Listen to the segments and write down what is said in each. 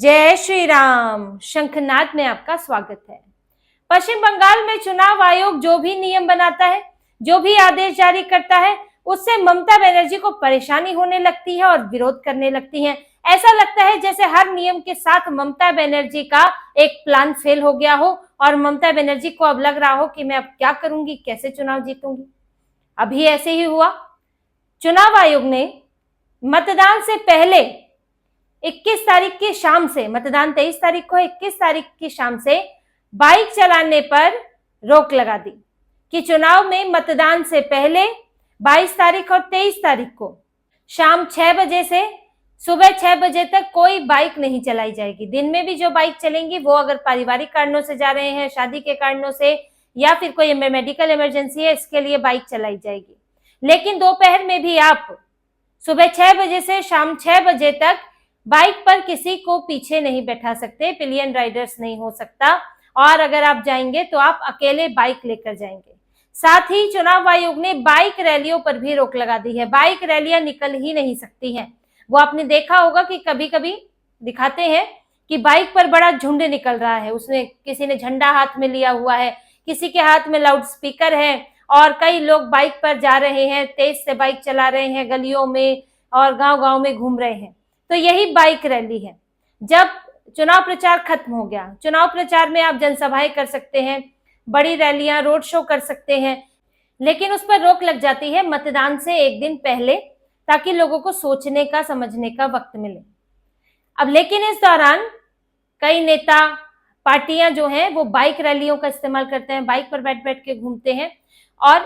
जय श्री राम। शंखनाद में आपका स्वागत है। पश्चिम बंगाल में चुनाव आयोग जो भी नियम बनाता है, जो भी आदेश जारी करता है, उससे ममता बनर्जी को परेशानी होने लगती है और विरोध करने लगती है। ऐसा लगता है जैसे हर नियम के साथ ममता बनर्जी का एक प्लान फेल हो गया हो और ममता बनर्जी को अब लग रहा हो कि मैं अब क्या करूंगी, कैसे चुनाव जीतूंगी। अभी ऐसे ही हुआ। चुनाव आयोग ने मतदान से पहले 21 तारीख की शाम से, मतदान 23 तारीख को, 21 तारीख की शाम से बाइक चलाने पर रोक लगा दी कि चुनाव में मतदान से पहले 22 तारीख और 23 तारीख को शाम 6 बजे से सुबह 6 बजे तक कोई बाइक नहीं चलाई जाएगी। दिन में भी जो बाइक चलेंगी वो अगर पारिवारिक कारणों से जा रहे हैं, शादी के कारणों से, या फिर कोई मेडिकल इमरजेंसी है, इसके लिए बाइक चलाई जाएगी। लेकिन दोपहर में भी आप सुबह 6 बजे से शाम 6 बजे तक बाइक पर किसी को पीछे नहीं बैठा सकते, पिलियन राइडर्स नहीं हो सकता, और अगर आप जाएंगे तो आप अकेले बाइक लेकर जाएंगे। साथ ही चुनाव आयोग ने बाइक रैलियों पर भी रोक लगा दी है। बाइक रैलियां निकल ही नहीं सकती हैं। वो आपने देखा होगा कि कभी कभी दिखाते हैं कि बाइक पर बड़ा झुंड निकल रहा है, उसने किसी ने झंडा हाथ में लिया हुआ है, किसी के हाथ में लाउड स्पीकर है, और कई लोग बाइक पर जा रहे हैं, तेज से बाइक चला रहे हैं, गलियों में और गांव-गांव में घूम रहे हैं। तो यही बाइक रैली है। जब चुनाव प्रचार खत्म हो गया, चुनाव प्रचार में आप जनसभाएं कर सकते हैं, बड़ी रैलियां, रोड शो कर सकते हैं, लेकिन उस पर रोक लग जाती है मतदान से एक दिन पहले, ताकि लोगों को सोचने का, समझने का वक्त मिले। अब लेकिन इस दौरान कई नेता, पार्टियां जो हैं वो बाइक रैलियों का इस्तेमाल करते हैं, बाइक पर बैठ बैठ के घूमते हैं, और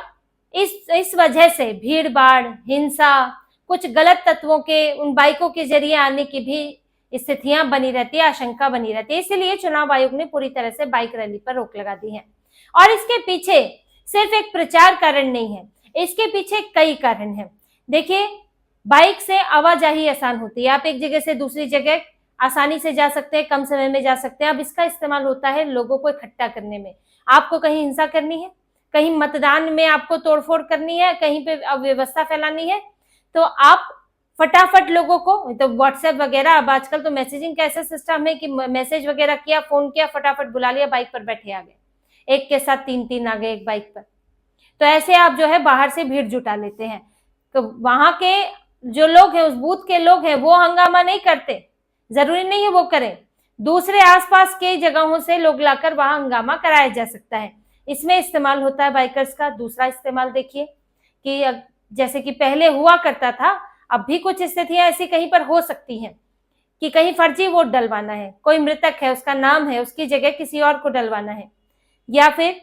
इस वजह से भीड़ भाड़, हिंसा, कुछ गलत तत्वों के उन बाइकों के जरिए आने की भी स्थितियां बनी रहती है, आशंका बनी रहती है। इसलिए चुनाव आयोग ने पूरी तरह से बाइक रैली पर रोक लगा दी है। और इसके पीछे सिर्फ एक प्रचार कारण नहीं है, इसके पीछे कई कारण हैं। देखिए, बाइक से आवाजाही आसान होती है, आप एक जगह से दूसरी जगह आसानी से जा सकते हैं, कम समय में जा सकते हैं। अब इसका इस्तेमाल होता है लोगों को इकट्ठा करने में। आपको कहीं हिंसा करनी है, कहीं मतदान में आपको तोड़फोड़ करनी है, कहीं पे अव्यवस्था फैलानी है, तो आप फटाफट लोगों को, तो व्हाट्सएप वगैरह, अब आजकल तो मैसेजिंग का ऐसा सिस्टम है कि मैसेज वगैरह किया, फोन किया, फटाफट बुला लिया, बाइक पर बैठे आ गए, एक के साथ 3-3 आ गए एक बाइक पर। तो ऐसे आप जो है बाहर से भीड़ जुटा लेते हैं। तो वहां के जो लोग हैं, उस बूथ के लोग हैं, वो हंगामा नहीं करते, जरूरी नहीं है वो करें, दूसरे आसपास के जगहों से लोग लाकर वहां हंगामा कराया जा सकता है। इसमें इस्तेमाल होता है बाइकर्स का। दूसरा इस्तेमाल देखिए कि जैसे कि पहले हुआ करता था, अब भी कुछ स्थितियां ऐसी कहीं पर हो सकती हैं कि कहीं फर्जी वोट डलवाना है, कोई मृतक है, उसका नाम है, उसकी जगह किसी और को डलवाना है, या फिर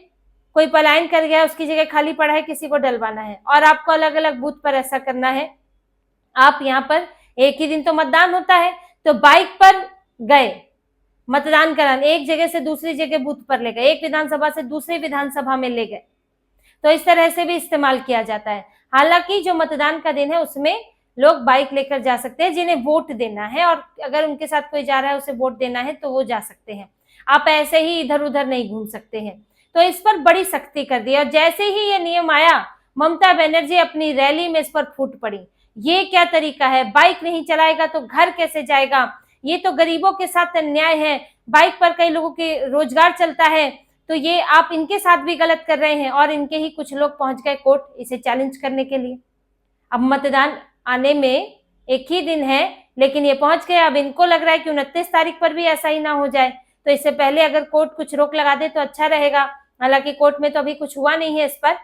कोई पलायन कर गया, उसकी जगह खाली पड़ा है, किसी को डलवाना है, और आपको अलग अलग बूथ पर ऐसा करना है। आप यहाँ पर एक ही दिन तो मतदान होता है, तो बाइक पर गए मतदान कराने, एक जगह से दूसरी जगह बूथ पर ले गए, एक विधानसभा से दूसरी विधानसभा में ले गए, तो इस तरह से भी इस्तेमाल किया जाता है। हालांकि जो मतदान का दिन है उसमें लोग बाइक लेकर जा सकते हैं जिन्हें वोट देना है, और अगर उनके साथ कोई जा रहा है, उसे वोट देना है, तो वो जा सकते हैं। आप ऐसे ही इधर उधर नहीं घूम सकते हैं। तो इस पर बड़ी सख्ती कर दी, और जैसे ही ये नियम आया, ममता बनर्जी अपनी रैली में इस पर फूट पड़ी। ये क्या तरीका है, बाइक नहीं चलाएगा तो घर कैसे जाएगा, ये तो गरीबों के साथ अन्याय है, बाइक पर कई लोगों के रोजगार चलता है, तो ये आप इनके साथ भी गलत कर रहे हैं। और इनके ही कुछ लोग पहुंच गए कोर्ट इसे चैलेंज करने के लिए। अब मतदान आने में एक ही दिन है, लेकिन ये पहुंच गए। अब इनको लग रहा है कि 29 तारीख पर भी ऐसा ही ना हो जाए, तो इससे पहले अगर कोर्ट कुछ रोक लगा दे तो अच्छा रहेगा। हालांकि कोर्ट में तो अभी कुछ हुआ नहीं है इस पर,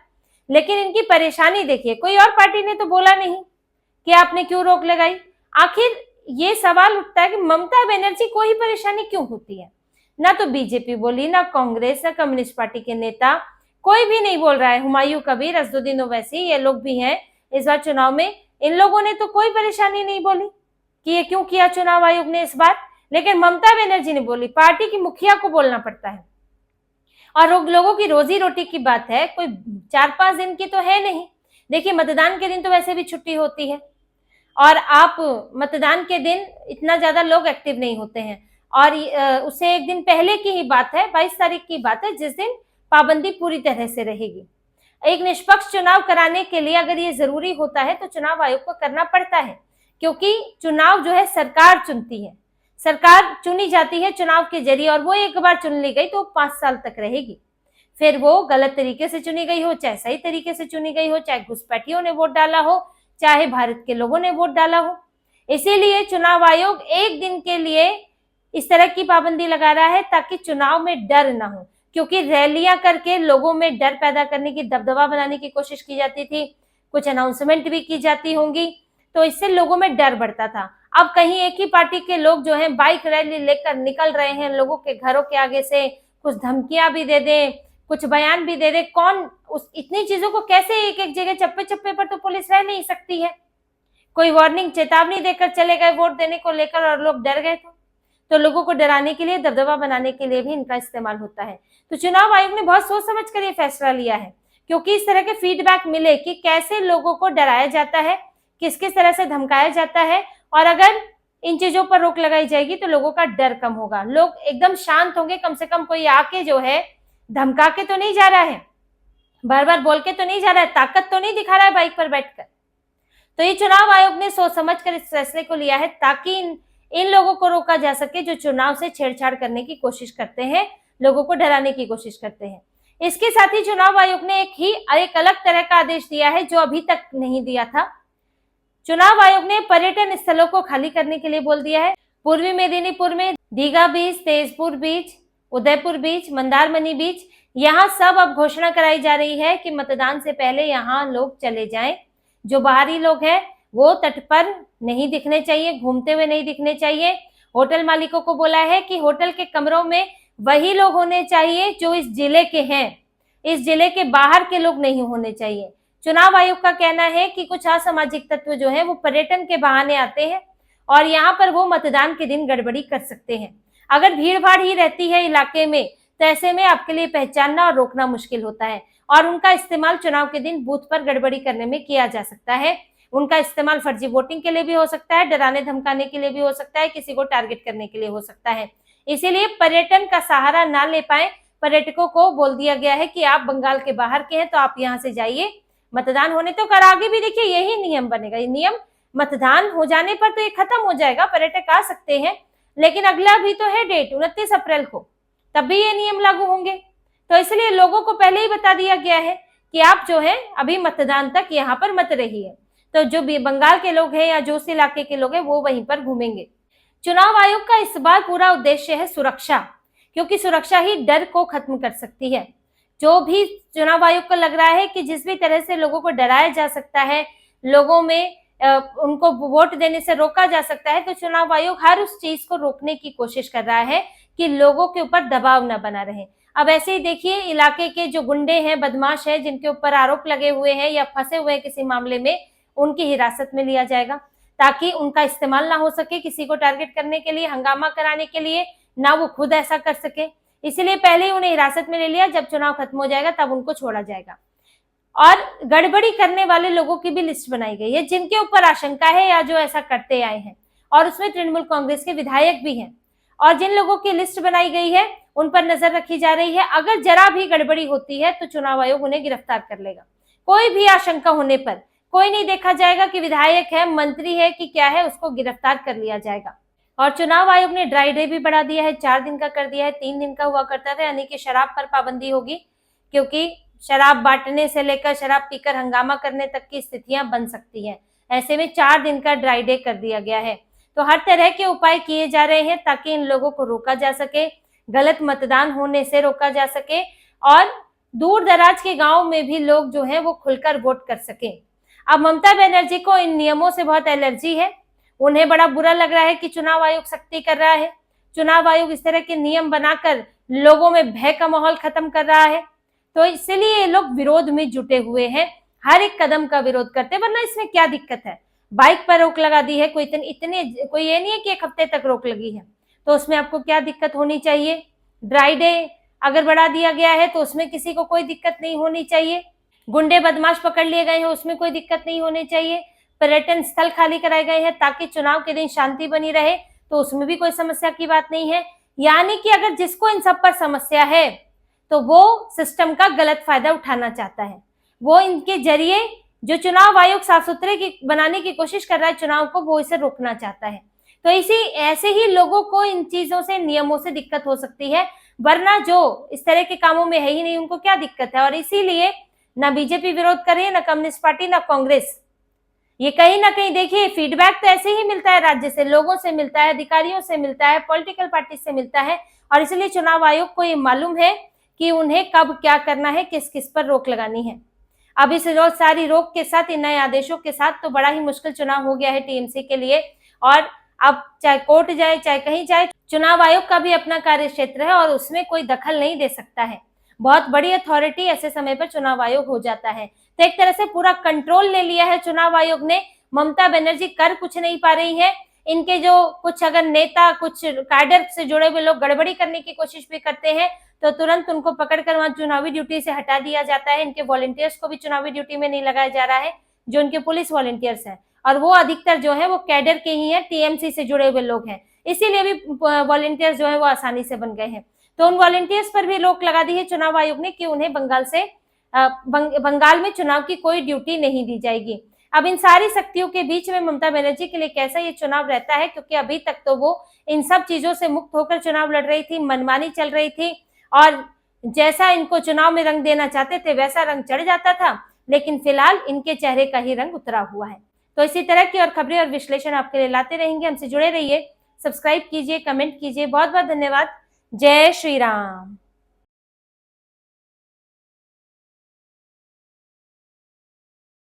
लेकिन इनकी परेशानी देखिए, कोई और पार्टी ने तो बोला नहीं कि आपने क्यों रोक लगाई। आखिर ये सवाल उठता है कि ममता बनर्जी को ही परेशानी क्यों होती है। ना तो बीजेपी बोली, ना कांग्रेस, ना कम्युनिस्ट पार्टी के नेता, कोई भी नहीं बोल रहा है। हुमायूं कबीर, असदुद्दीन ओवैसी, ये लोग भी हैं इस बार चुनाव में, इन लोगों ने तो कोई परेशानी नहीं बोली कि ये क्यों किया चुनाव आयोग ने इस बार। लेकिन ममता बनर्जी ने बोली, पार्टी की मुखिया को बोलना पड़ता है। और लोगों की रोजी रोटी की बात है, कोई 4-5 दिन की तो है नहीं। देखिए, मतदान के दिन तो वैसे भी छुट्टी होती है, और आप मतदान के दिन इतना ज्यादा लोग एक्टिव नहीं होते हैं। और उससे एक दिन पहले की ही बात है, 22 तारीख की बात है, जिस दिन पाबंदी पूरी तरह से रहेगी। एक निष्पक्ष चुनाव कराने के लिए अगर ये जरूरी होता है तो चुनाव आयोग को करना पड़ता है, क्योंकि चुनाव जो है सरकार चुनती है, सरकार चुनी जाती है चुनाव के जरिए और वो एक बार चुन ली गई तो 5 साल तक रहेगी। फिर वो गलत तरीके से चुनी गई हो चाहे सही तरीके से चुनी गई हो, चाहे घुसपैठियों ने वोट डाला हो चाहे भारत के लोगों ने वोट डाला हो। इसीलिए चुनाव आयोग एक दिन के लिए इस तरह की पाबंदी लगा रहा है ताकि चुनाव में डर ना हो, क्योंकि रैलियां करके लोगों में डर पैदा करने की, दबदबा बनाने की कोशिश की जाती थी, कुछ अनाउंसमेंट भी की जाती होंगी, तो इससे लोगों में डर बढ़ता था। अब कहीं एक ही पार्टी के लोग जो हैं बाइक रैली लेकर निकल रहे हैं लोगों के घरों के आगे से, कुछ धमकियां भी दे दें, कुछ बयान भी दे दे, कौन उस इतनी चीजों को कैसे एक एक जगह चप्पे चप्पे पर तो पुलिस रह नहीं सकती है। कोई वार्निंग चेतावनी देकर चले गए वोट देने को लेकर और लोग डर गए तो लोगों को डराने के लिए, दबदबा बनाने के लिए भी इनका इस्तेमाल होता है। तो चुनाव आयोग ने बहुत सोच समझ कर ये फैसला लिया है, क्योंकि इस तरह के फीडबैक मिले कि कैसे लोगों को डराया जाता है, किस किस तरह से धमकाया जाता है, और अगर इन चीजों पर रोक लगाई जाएगी तो लोगों का डर कम होगा, लोग एकदम शांत होंगे। कम से कम कोई आके जो है धमका के तो नहीं जा रहा है, बार बार बोल के तो नहीं जा रहा है, ताकत तो नहीं दिखा रहा है बाइक पर बैठकर। तो ये चुनाव आयोग ने सोच समझ कर इस फैसले को लिया है ताकि इन लोगों को रोका जा सके जो चुनाव से छेड़छाड़ करने की कोशिश करते हैं, लोगों को डराने की कोशिश करते हैं। इसके साथ ही चुनाव आयोग ने एक अलग तरह का आदेश दिया है जो अभी तक नहीं दिया था। चुनाव आयोग ने पर्यटन स्थलों को खाली करने के लिए बोल दिया है। पूर्वी मेदिनीपुर में दीघा बीच, तेजपुर बीच, उदयपुर बीच, मंदारमनी बीच, यहाँ सब अब घोषणा कराई जा रही है कि मतदान से पहले यहाँ लोग चले जाएं। जो बाहरी लोग हैं वो तट पर नहीं दिखने चाहिए, घूमते हुए नहीं दिखने चाहिए। होटल मालिकों को बोला है कि होटल के कमरों में वही लोग होने चाहिए जो इस जिले के हैं, इस जिले के बाहर के लोग नहीं होने चाहिए। चुनाव आयोग का कहना है कि कुछ असामाजिक तत्व जो है वो पर्यटन के बहाने आते हैं और यहाँ पर वो मतदान के दिन गड़बड़ी कर सकते हैं। अगर भीड़ भाड़ ही रहती है इलाके में तो ऐसे में आपके लिए पहचानना और रोकना मुश्किल होता है और उनका इस्तेमाल चुनाव के दिन बूथ पर गड़बड़ी करने में किया जा सकता है। उनका इस्तेमाल फर्जी वोटिंग के लिए भी हो सकता है, डराने धमकाने के लिए भी हो सकता है, किसी को टारगेट करने के लिए हो सकता है। इसीलिए पर्यटन का सहारा ना ले पाए पर्यटकों को बोल दिया गया है कि आप बंगाल के बाहर के हैं तो आप यहाँ से जाइए, मतदान होने तो कर। आगे भी देखिए यही नियम बनेगा। ये नियम मतदान हो जाने पर तो ये खत्म हो जाएगा, पर्यटक आ सकते हैं, लेकिन अगला भी तो है डेट 29 अप्रैल को, तब भी ये नियम लागू होंगे। तो इसलिए लोगों को पहले ही बता दिया गया है कि आप जो है अभी मतदान तक यहाँ पर मत रहिए। तो जो भी बंगाल के लोग हैं या जो उस इलाके के लोग हैं वो वहीं पर घूमेंगे। चुनाव आयोग का इस बार पूरा उद्देश्य है सुरक्षा, क्योंकि सुरक्षा ही डर को खत्म कर सकती है। जो भी चुनाव आयोग को लग रहा है कि जिस भी तरह से लोगों को डराया जा सकता है, लोगों में उनको वोट देने से रोका जा सकता है, तो चुनाव आयोग हर उस चीज को रोकने की कोशिश कर रहा है कि लोगों के ऊपर दबाव न बना रहे। अब ऐसे ही देखिए इलाके के जो गुंडे हैं, बदमाश हैं, जिनके ऊपर आरोप लगे हुए हैं या फंसे हुए हैं किसी मामले में, उनकी हिरासत में लिया जाएगा ताकि उनका इस्तेमाल ना हो सके किसी को टारगेट करने के लिए, हंगामा कराने के लिए, ना वो खुद ऐसा कर सके। इसीलिए पहले ही उन्हें हिरासत में ले लिया, जब चुनाव खत्म हो जाएगा तब उनको छोड़ा जाएगा। और गड़बड़ी करने वाले लोगों की भी लिस्ट बनाई गई है जिनके ऊपर आशंका है या जो ऐसा करते आए हैं, और उसमें तृणमूल कांग्रेस के विधायक भी हैं। और जिन लोगों की लिस्ट बनाई गई है उन पर नजर रखी जा रही है। अगर जरा भी गड़बड़ी होती है तो चुनाव आयोग उन्हें गिरफ्तार कर लेगा। कोई भी आशंका होने पर कोई नहीं देखा जाएगा कि विधायक है, मंत्री है कि क्या है, उसको गिरफ्तार कर लिया जाएगा। और चुनाव आयोग ने ड्राई डे भी बढ़ा दिया है, 4 दिन का कर दिया है, 3 दिन का हुआ करता था, यानी कि शराब पर पाबंदी होगी, क्योंकि शराब बांटने से लेकर शराब पीकर हंगामा करने तक की स्थितियां बन सकती हैं। ऐसे में 4 दिन का ड्राई डे कर दिया गया है। तो हर तरह के उपाय किए जा रहे हैं ताकि इन लोगों को रोका जा सके, गलत मतदान होने से रोका जा सके और दूर दराज के गांव में भी लोग जो हैं वो खुलकर वोट कर सके। अब ममता बनर्जी को इन नियमों से बहुत एलर्जी है, उन्हें बड़ा बुरा लग रहा है कि चुनाव आयोग सख्ती कर रहा है, चुनाव आयोग इस तरह के नियम बनाकर लोगों में भय का माहौल खत्म कर रहा है। तो इसलिए ये लोग विरोध में जुटे हुए हैं, हर एक कदम का विरोध करते, वरना इसमें क्या दिक्कत है। बाइक पर रोक लगा दी है, कोई कोई ये नहीं है कि 1 हफ्ते तक रोक लगी है, तो उसमें आपको क्या दिक्कत होनी चाहिए। ड्राई डे अगर बढ़ा दिया गया है तो उसमें किसी को कोई दिक्कत नहीं होनी चाहिए। गुंडे बदमाश पकड़ लिए गए हैं, उसमें कोई दिक्कत नहीं होनी चाहिए। पर्यटन स्थल खाली कराए गए हैं ताकि चुनाव के दिन शांति बनी रहे, तो उसमें भी कोई समस्या की बात नहीं है। यानी कि अगर जिसको इन सब पर समस्या है तो वो सिस्टम का गलत फायदा उठाना चाहता है, वो इनके जरिए जो चुनाव आयोग साफ सुथरे बनाने की कोशिश कर रहा है चुनाव को, वो इसे रोकना चाहता है। तो इसी ऐसे ही लोगों को इन चीजों से, नियमों से दिक्कत हो सकती है, वरना जो इस तरह के कामों में है ही नहीं उनको क्या दिक्कत है। और इसीलिए ना बीजेपी विरोध कर रही है, ना कम्युनिस्ट पार्टी, ना कांग्रेस। ये कहीं ना कहीं देखिए फीडबैक तो ऐसे ही मिलता है, राज्य से, लोगों से मिलता है, अधिकारियों से मिलता है, पॉलिटिकल पार्टी से मिलता है, और इसलिए चुनाव आयोग को ये मालूम है कि उन्हें कब क्या करना है, किस किस पर रोक लगानी है। अब इस रोज सारी रोक के साथ, इन नए आदेशों के साथ तो बड़ा ही मुश्किल चुनाव हो गया है टीएमसी के लिए। और अब चाहे कोर्ट जाए, चाहे कहीं जाए, चुनाव आयोग का भी अपना कार्य क्षेत्र है और उसमें कोई दखल नहीं दे सकता है। बहुत बड़ी अथॉरिटी ऐसे समय पर चुनाव आयोग हो जाता है। तो एक तरह से पूरा कंट्रोल ले लिया है चुनाव आयोग ने। ममता बनर्जी कर कुछ नहीं पा रही है। इनके जो कुछ अगर नेता, कुछ कैडर से जुड़े हुए लोग गड़बड़ी करने की कोशिश भी करते हैं तो तुरंत उनको पकड़कर वहां चुनावी ड्यूटी से हटा दिया जाता है। इनके वॉलंटियर्स को भी चुनावी ड्यूटी में नहीं लगाया जा रहा है, जो इनके पुलिस वॉलंटियर्स हैं, और वो अधिकतर जो है वो कैडर के ही हैं, टीएमसी से जुड़े हुए लोग हैं। इसीलिए भी वॉलंटियर्स जो है वो आसानी से बन गए हैं। तो उन वॉलंटियर्स पर भी रोक लगा दी है चुनाव आयोग ने कि उन्हें बंगाल में चुनाव की कोई ड्यूटी नहीं दी जाएगी। अब इन सारी शक्तियों के बीच में ममता बनर्जी के लिए कैसा ये चुनाव रहता है, क्योंकि अभी तक तो वो इन सब चीजों से मुक्त होकर चुनाव लड़ रही थी, मनमानी चल रही थी, और जैसा इनको चुनाव में रंग देना चाहते थे वैसा रंग चढ़ जाता था। लेकिन फिलहाल इनके चेहरे का ही रंग उतरा हुआ है। तो इसी तरह की और खबरें और विश्लेषण आपके लिए लाते रहेंगे। हमसे जुड़े रहिए, सब्सक्राइब कीजिए, कमेंट कीजिए। बहुत बहुत धन्यवाद। जय श्री राम।